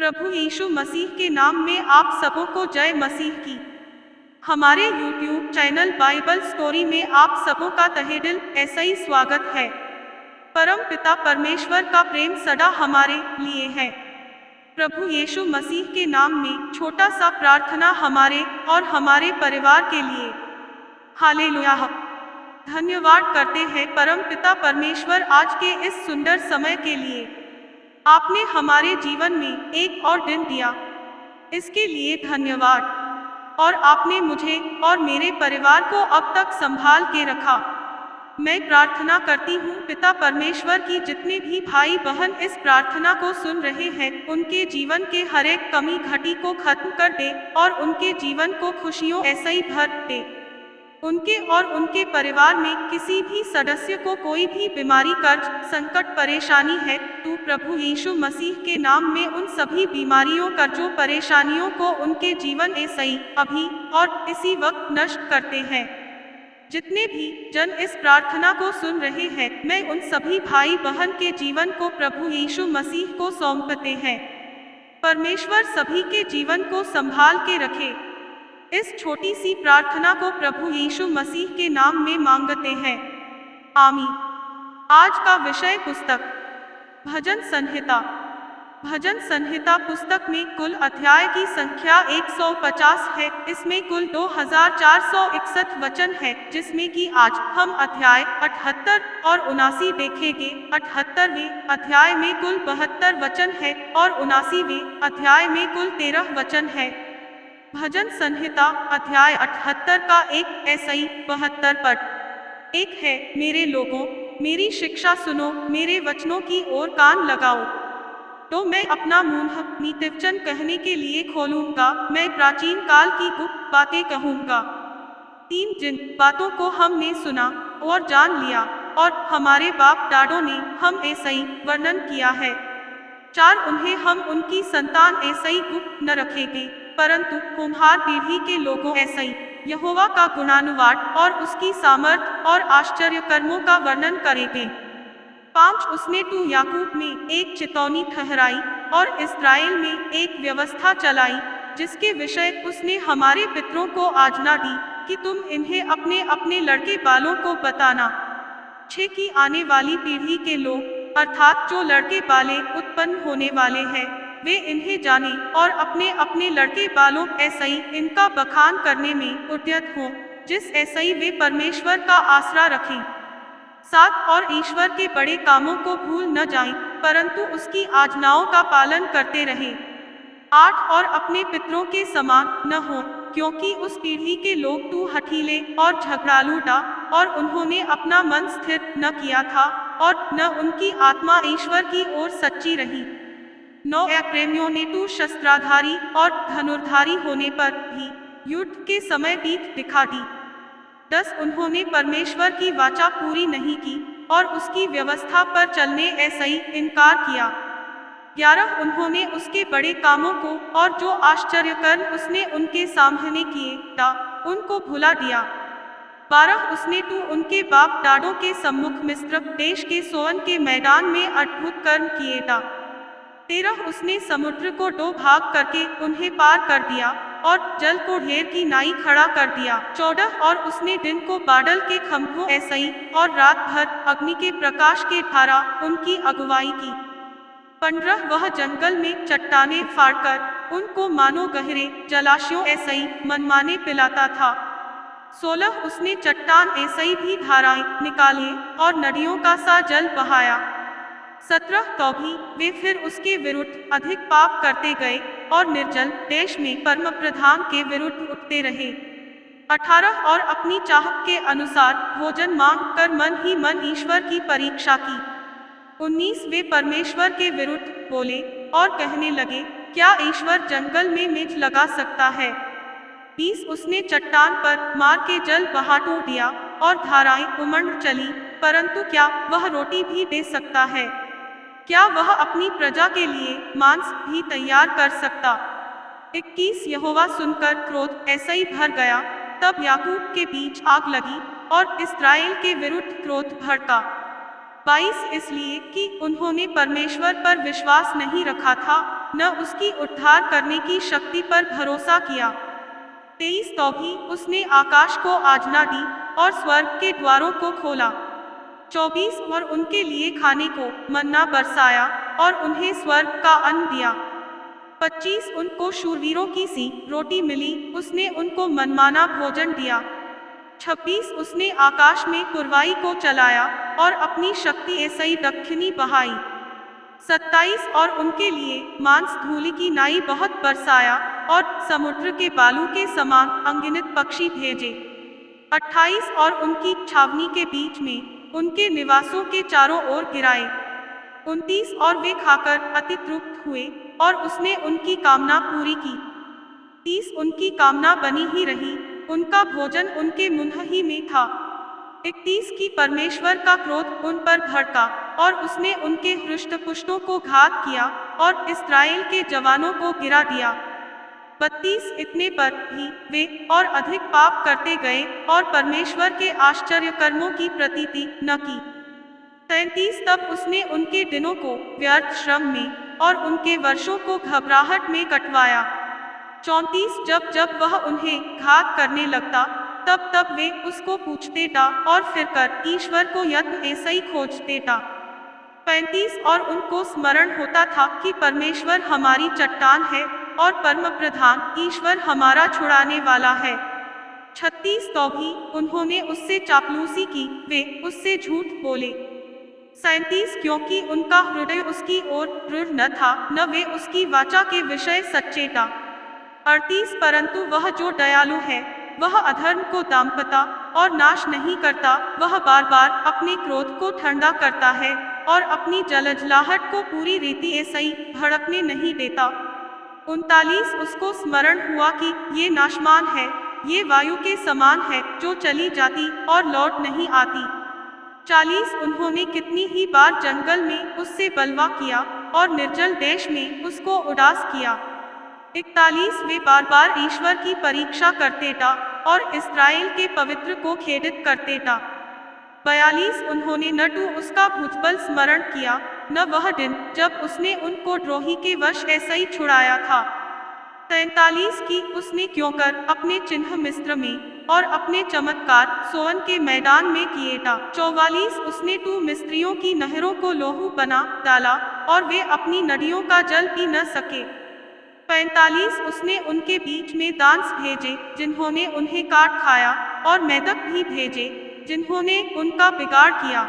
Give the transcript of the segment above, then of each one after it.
प्रभु यीशु मसीह के नाम में आप सबों को जय मसीह की। हमारे YouTube चैनल बाइबल स्टोरी में आप सबों का तहे दिल ऐसा ही स्वागत है। परम पिता परमेश्वर का प्रेम सदा हमारे लिए है। प्रभु यीशु मसीह के नाम में छोटा सा प्रार्थना हमारे और हमारे परिवार के लिए। हालेलुया। धन्यवाद करते हैं परम पिता परमेश्वर आज के इस सुंदर समय के लिए। आपने हमारे जीवन में एक और दिन दिया, इसके लिए धन्यवाद। और आपने मुझे और मेरे परिवार को अब तक संभाल के रखा। मैं प्रार्थना करती हूँ पिता परमेश्वर की जितने भी भाई बहन इस प्रार्थना को सुन रहे हैं, उनके जीवन के हर एक कमी घटी को खत्म कर दे और उनके जीवन को खुशियों ऐसा ही भर दे। उनके और उनके परिवार में किसी भी सदस्य को कोई भी बीमारी, कर्ज, संकट, परेशानी है, तू प्रभु यीशु मसीह के नाम में उन सभी बीमारियों, कर्जों, परेशानियों को उनके जीवन ऐसा ही अभी और इसी वक्त नष्ट करते हैं। जितने भी जन इस प्रार्थना को सुन रहे हैं, मैं उन सभी भाई बहन के जीवन को प्रभु यीशु मसीह को सौंपते हैं। परमेश्वर सभी के जीवन को संभाल के रखे। इस छोटी सी प्रार्थना को प्रभु यीशु मसीह के नाम में मांगते हैं, आमीन। आज का विषय पुस्तक भजन संहिता। भजन संहिता पुस्तक में कुल अध्याय की संख्या 150 है। इसमें कुल 2461 वचन है, जिसमें कि आज हम अध्याय 78 और 79 देखेंगे। 78वें अध्याय में कुल 72 वचन है और 79वें अध्याय में कुल 13 वचन है। भजन संहिता अध्याय 78 का एक ऐसा ही 72 पद एक है, मेरे लोगों मेरी शिक्षा सुनो, मेरे वचनों की ओर कान लगाओ। तो मैं अपना मुंह नीतिवचन कहने के लिए खोलूंगा, मैं प्राचीन काल की गुप्त बातें कहूंगा। 3 जिन बातों को हमने सुना और जान लिया और हमारे बाप दादों ने हम ऐसा ही वर्णन किया है। 4 उन्हें हम उनकी संतान ऐसा ही गुप्त न रखेंगे, परंतु कुम्हार पीढ़ी के लोगों ऐसा ही यहोवा का गुणानुवाद और उसकी सामर्थ और आश्चर्य कर्मों का वर्णन करेंगे। 5 उसने तू याकूब में एक चेतावनी ठहराई और इस्राएल में एक व्यवस्था चलाई, जिसके विषय उसने हमारे पितरों को आज्ञा दी कि तुम इन्हें अपने अपने लड़के बालों को बताना। 6 की आने वाली पीढ़ी के लोग अर्थात जो लड़के बाले उत्पन्न होने वाले हैं, वे इन्हें जाने और अपने अपने लड़के बालों ऐसा ही इनका बखान करने में उद्यत हों, जिस ऐसा ही वे परमेश्वर का आसरा रखें। 7 और ईश्वर के बड़े कामों को भूल न जाएं, परंतु उसकी आज्ञाओं का पालन करते रहें। 8 और अपने पितरों के समान न हो, क्योंकि उस पीढ़ी के लोग तू हठीले और झगड़ालू था और उन्होंने अपना मन स्थिर न किया था और न उनकी आत्मा ईश्वर की ओर सच्ची रही। 9 प्रेमियों ने तू शस्त्राधारी और धनुर्धारी होने पर भी युद्ध के समय पीठ दिखा दी। 10 उन्होंने परमेश्वर की वाचा पूरी नहीं की और उसकी व्यवस्था पर चलने ऐसा ही इनकार किया। 11 उन्होंने उसके बड़े कामों को और जो आश्चर्य कर्म उसने उनके सामने किए था, उनको भुला दिया। 12 उसने तू उनके बाप दादों के सम्मुख मिस्र देश के सोअन के मैदान में अद्भुत कर्म किए था। 13 उसने समुद्र को 2 भाग करके उन्हें पार कर दिया और जल को ढेर की नाई खड़ा कर दिया। 14 और उसने दिन को बादल के खंभों ऐसा ही और रात भर अग्नि के प्रकाश के धारा उनकी अगुवाई की। 15 वह जंगल में चट्टाने फाड़कर उनको मानो गहरे जलाशयों ऐसा ही मनमाने पिलाता था। 16 उसने चट्टान ऐसा ही भी धाराएं निकाली और नदियों का सा जल बहाया। 17 तो भी वे फिर उसके विरुद्ध अधिक पाप करते गए और निर्जल देश में परम प्रधान के विरुद्ध उठते रहे। 18 और अपनी चाहत के अनुसार भोजन मांग कर मन ही मन ईश्वर की परीक्षा की। 19 वे परमेश्वर के विरुद्ध बोले और कहने लगे, क्या ईश्वर जंगल में मेघ लगा सकता है? 20 उसने चट्टान पर मार के जल बहा दिया और धाराएं उमड़ चली, परंतु क्या वह रोटी भी दे सकता है? क्या वह अपनी प्रजा के लिए मांस भी तैयार कर सकता? 21 यहोवा सुनकर क्रोध ऐसा ही भर गया, तब याकूब के बीच आग लगी और इस्राएल के विरुद्ध क्रोध भड़का। 22 इसलिए कि उन्होंने परमेश्वर पर विश्वास नहीं रखा था न उसकी उद्धार करने की शक्ति पर भरोसा किया। 23 तो भी उसने आकाश को आज्ञा दी और स्वर्ग के द्वारों को खोला। 24 और उनके लिए खाने को मन्ना बरसाया और उन्हें स्वर्ग का अन्न दिया। 25 उनको शूरवीरों की सी रोटी मिली, उसने उनको मनमाना भोजन दिया। 26 उसने आकाश में पुरवाई को चलाया और अपनी शक्ति ऐसी दक्षिणी बहाई। 27 और उनके लिए मांस धूलि की नाई बहुत बरसाया और समुद्र के बालू के समान अनगिनत पक्षी भेजे। 28 और उनकी छावनी के बीच में उनके निवासों के चारों ओर गिराए। 29 और वे खाकर अति तृप्त हुए और उसने उनकी कामना पूरी की। 30 उनकी कामना बनी ही रही, उनका भोजन उनके मुंह ही में था। 31 की परमेश्वर का क्रोध उन पर भड़का और उसने उनके हृष्टपुष्टों को घात किया और इस्राएल के जवानों को गिरा दिया। 32 इतने पर भी वे और अधिक पाप करते गए और परमेश्वर के आश्चर्य कर्मों की प्रतीति न की। 33 तब उसने उनके दिनों को व्यर्थ श्रम में और उनके वर्षों को घबराहट में कटवाया। 34 जब जब वह उन्हें घात करने लगता तब तब वे उसको पूछते टा और फिर कर ईश्वर को यत्न ऐसा ही खोजते टा। 35 और उनको स्मरण होता था कि परमेश्वर हमारी चट्टान है और परम प्रधान ईश्वर हमारा छुड़ाने वाला है। 36 तो भी उन्होंने उससे चापलूसी की, वे उससे झूठ बोले। 37 क्योंकि उनका हृदय उसकी ओर दृढ़ न था, न वे उसकी वाचा के विषय सच्चे टा। 38 परंतु वह जो दयालु है, वह अधर्म को दाम्पता और नाश नहीं करता, वह बार बार अपने क्रोध को ठंडा करता है और अपनी जलजलाहट को पूरी रीति ऐसा ही भड़कने नहीं देता। 39 उसको स्मरण हुआ कि ये नाशमान है, ये वायु के समान है जो चली जाती और लौट नहीं आती। 40 उन्होंने कितनी ही बार जंगल में उससे बलवा किया और निर्जल देश में उसको उदास किया। 41 वे बार बार ईश्वर की परीक्षा करते टा और इस्राएल के पवित्र को खेदित करते टा। 42 उन्होंने न तो उसका भुजबल स्मरण किया, न वह दिन जब उसने उनको द्रोही के वश ऐसा ही छुड़ाया था। 43 की उसने क्यों कर अपने चिन्ह मिस्र में और अपने चमत्कार सोअन के मैदान में किए टा। 44 उसने तू मिस्रियों की नहरों को लोहू बना डाला और वे अपनी नदियों का जल पी न सके। 45 उसने उनके बीच में डांस भेजे जिन्होंने उन्हें काट खाया और मेदक भी भेजे जिन्होंने उनका बिगाड़ किया।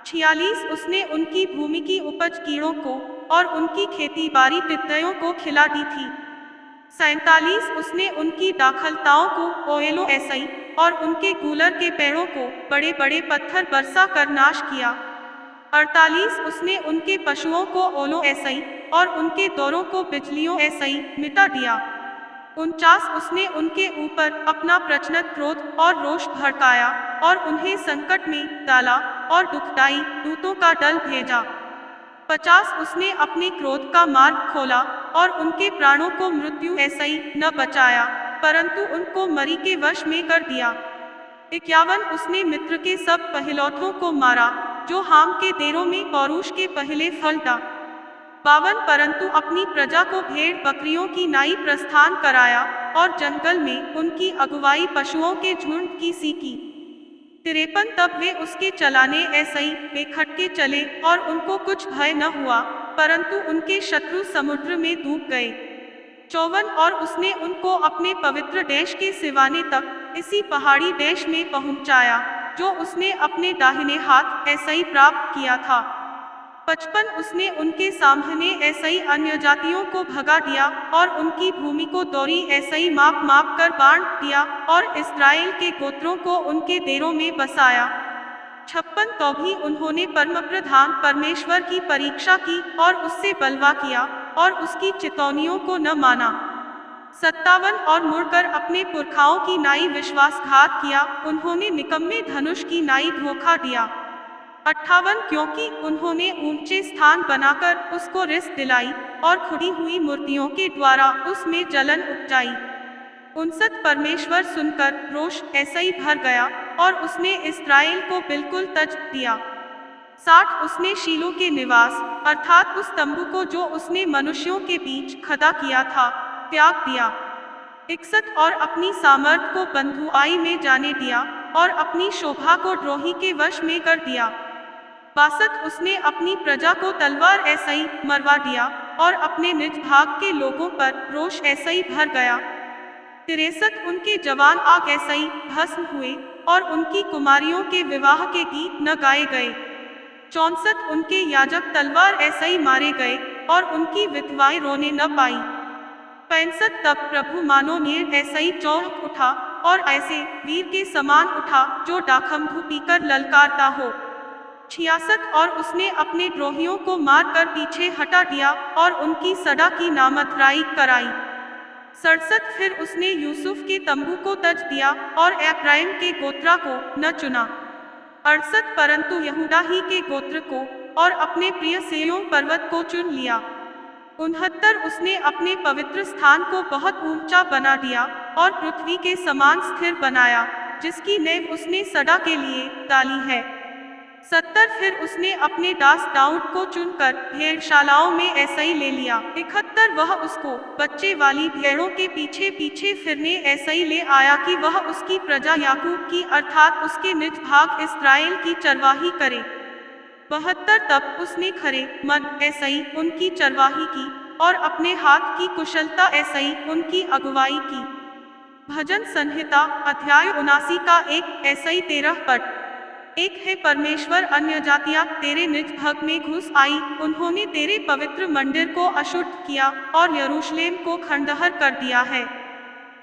46 उसने उनकी भूमि की उपज कीड़ों को और उनकी खेती बाड़ी तितलियों को खिला दी थी। 47 उसने उनकी दाखलताओं को ओएलो ऐसाई और उनके गूलर के पेड़ों को बड़े बड़े पत्थर बरसा कर नाश किया। 48 उसने उनके पशुओं को ओलो ऐसाई और उनके दौरों को बिजलियों ऐसाई मिटा दिया। 49 उसने उनके ऊपर अपना प्रचंड क्रोध और रोष भड़काया और उन्हें संकट में डाला और दुखदाई दूतों का दल भेजा। 50 उसने अपने क्रोध का मार्ग खोला और उनके प्राणों को मृत्यु ऐसा ही न बचाया परंतु उनको मरी के वश में कर दिया। 51 उसने मित्र के सब पहिलौठों को मारा जो हाम के देरों में पौरुष के पहले फल टा। 52 परंतु अपनी प्रजा को भेड़ बकरियों की नाई प्रस्थान कराया और जंगल में उनकी अगुवाई पशुओं के झुंड की सी की। 53 तब वे उसके चलाने ऐसा ही बेखटके चले और उनको कुछ भय न हुआ परंतु उनके शत्रु समुद्र में डूब गए। 54 और उसने उनको अपने पवित्र देश के सिवाने तक इसी पहाड़ी देश में पहुंचाया जो उसने अपने दाहिने हाथ ऐसा ही प्राप्त किया था। 55 उसने उनके सामने ऐसा ही अन्य जातियों को भगा दिया और उनकी भूमि को दौरी ऐसा ही माप माप कर बांट दिया और इस्राएल के गोत्रों को उनके देरों में बसाया। 56 तो भी उन्होंने परम प्रधान परमेश्वर की परीक्षा की और उससे बलवा किया और उसकी चितौनियों को न माना। 57 और मुड़कर अपने पुरखाओं की नाई विश्वासघात किया, उन्होंने निकम्मे धनुष की नाई धोखा दिया। 58 क्योंकि उन्होंने ऊंचे स्थान बनाकर उसको रिस दिलाई और खुदी हुई मूर्तियों के द्वारा उसमें जलन उपजाई। 59 परमेश्वर सुनकर रोष ऐसा ही भर गया और उसने इस्राएल को बिल्कुल तज दिया। 60 उसने शीलो के निवास अर्थात उस तंबू को जो उसने मनुष्यों के बीच खड़ा किया था, त्याग दिया। 61 और अपनी सामर्थ को बंधुआई में जाने दिया और अपनी शोभा को द्रोही के वश में कर दिया। 62 उसने अपनी प्रजा को तलवार ऐसा ही मरवा दिया और अपने निज भाग के लोगों पर रोष ऐसा ही भर गया। 63 उनके जवान आग ऐसा ही भस्म हुए और उनकी कुमारियों के विवाह के गीत न गाए गए। 64 उनके याजक तलवार ऐसा ही मारे गए और उनकी विधवाएं रोने न पाई। 65 तब प्रभु मानो नीर ऐसा ही चौंक उठा और ऐसे वीर के समान उठा जो डाखमधु पीकर ललकारता हो। 66 और उसने अपने द्रोहियों को मारकर पीछे हटा दिया और उनकी सदा की नामधराई कराई। 67 फिर उसने यूसुफ के तंबू को तज दिया और एफ्राइम के गोत्रा को न चुना। 68 परंतु यहूदा ही के गोत्र को और अपने प्रिय सिय्योन पर्वत को चुन लिया। 69 उसने अपने पवित्र स्थान को बहुत ऊंचा बना दिया और पृथ्वी के समान स्थिर बनाया, जिसकी नेव उसने सदा के लिए डाली है। 70 फिर उसने अपने दास दाऊद को चुनकर भेड़शालाओं में ऐसा ही ले लिया। 71 वह उसको बच्चे वाली भेड़ों के पीछे पीछे फिरने ऐसा ही ले आया कि वह उसकी प्रजा याकूब की अर्थात उसके निज भाग इस्राएल की चरवाही करे। 72 तब उसने खरे मन ऐसा ही उनकी चरवाही की और अपने हाथ की कुशलता ऐसा ही उनकी अगुवाई की। भजन संहिता अध्याय 79 का 1 ऐसा ही 13 पद। एक है परमेश्वर, अन्य जातियां तेरे निज भग में घुस आई, उन्होंने तेरे पवित्र मंदिर को अशुद्ध किया और यरूशलेम को खंडहर कर दिया है।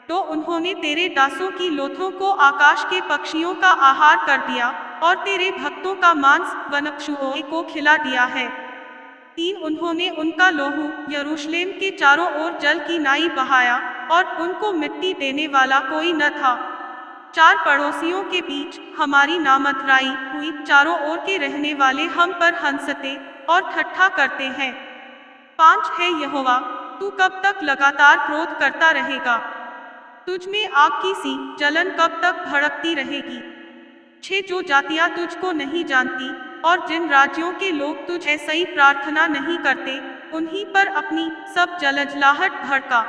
तो उन्होंने तेरे दासों की लोथों को आकाश के पक्षियों का आहार कर दिया और तेरे भक्तों का मांस वनपशुओं को खिला दिया है। 3 उन्होंने उनका लोहू यरूशलेम के चारों ओर जल की नाई बहाया और उनको मिट्टी देने वाला कोई न था। 4 पड़ोसियों के बीच हमारी नामधराई हुई, चारों ओर के रहने वाले हम पर हंसते और ठट्ठा करते हैं। 5 है यहोवा, तू कब तक लगातार क्रोध करता रहेगा? तुझ में आग की सी जलन कब तक भड़कती रहेगी? 6 जो जातियां तुझको नहीं जानती और जिन राज्यों के लोग तुझ ऐसा ही प्रार्थना नहीं करते, उन्हीं पर अपनी सब जलजलाहट भड़का।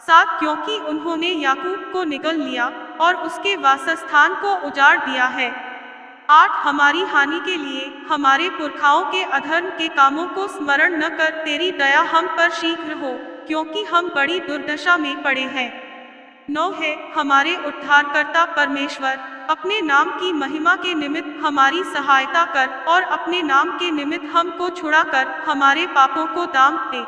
7 क्योंकि उन्होंने याकूब को निगल लिया और उसके वासस्थान को उजाड़ दिया है। 8 हमारी हानि के लिए हमारे पुरखाओं के अधर्म के कामों को स्मरण न कर, तेरी दया हम पर शीघ्र हो, क्योंकि हम बड़ी दुर्दशा में पड़े हैं। 9 है हमारे उद्धारकर्ता परमेश्वर, अपने नाम की महिमा के निमित्त हमारी सहायता कर और अपने नाम के निमित्त हमको छुड़ा कर हमारे पापों को दाम दे।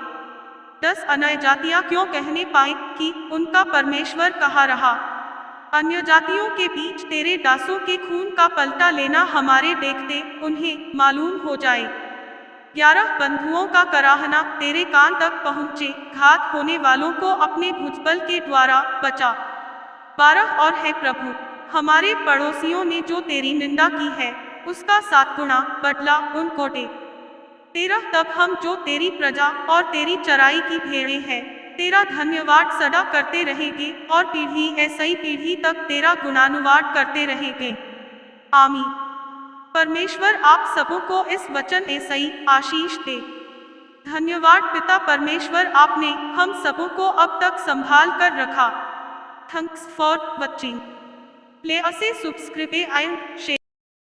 10 अन्य जातियां क्यों कहने पाए कि उनका परमेश्वर कहाँ रहा? अन्य जातियों के बीच तेरे दासों के खून का पलटा लेना हमारे देखते उन्हें मालूम हो जाए। 11 बंधुओं का कराहना तेरे कान तक पहुँचे, घात होने वालों को अपने भुजबल के द्वारा बचा। 12 और है प्रभु, हमारे पड़ोसियों ने जो तेरी निंदा की है उसका 7 गुना बदला उनको दे। 13 तब हम जो तेरी प्रजा और तेरी चराई की भेड़ें हैं, तेरा धन्यवाद सदा करते रहेंगे और पीढ़ी ऐसा ही पीढ़ी तक तेरा गुणानुवाद करते रहेंगे। आमीन। परमेश्वर आप सबों को इस वचन ऐसा ही आशीष दे। धन्यवाद पिता परमेश्वर, आपने हम सबों को अब तक संभाल कर रखा। Thanks for watching. Please subscribe and share.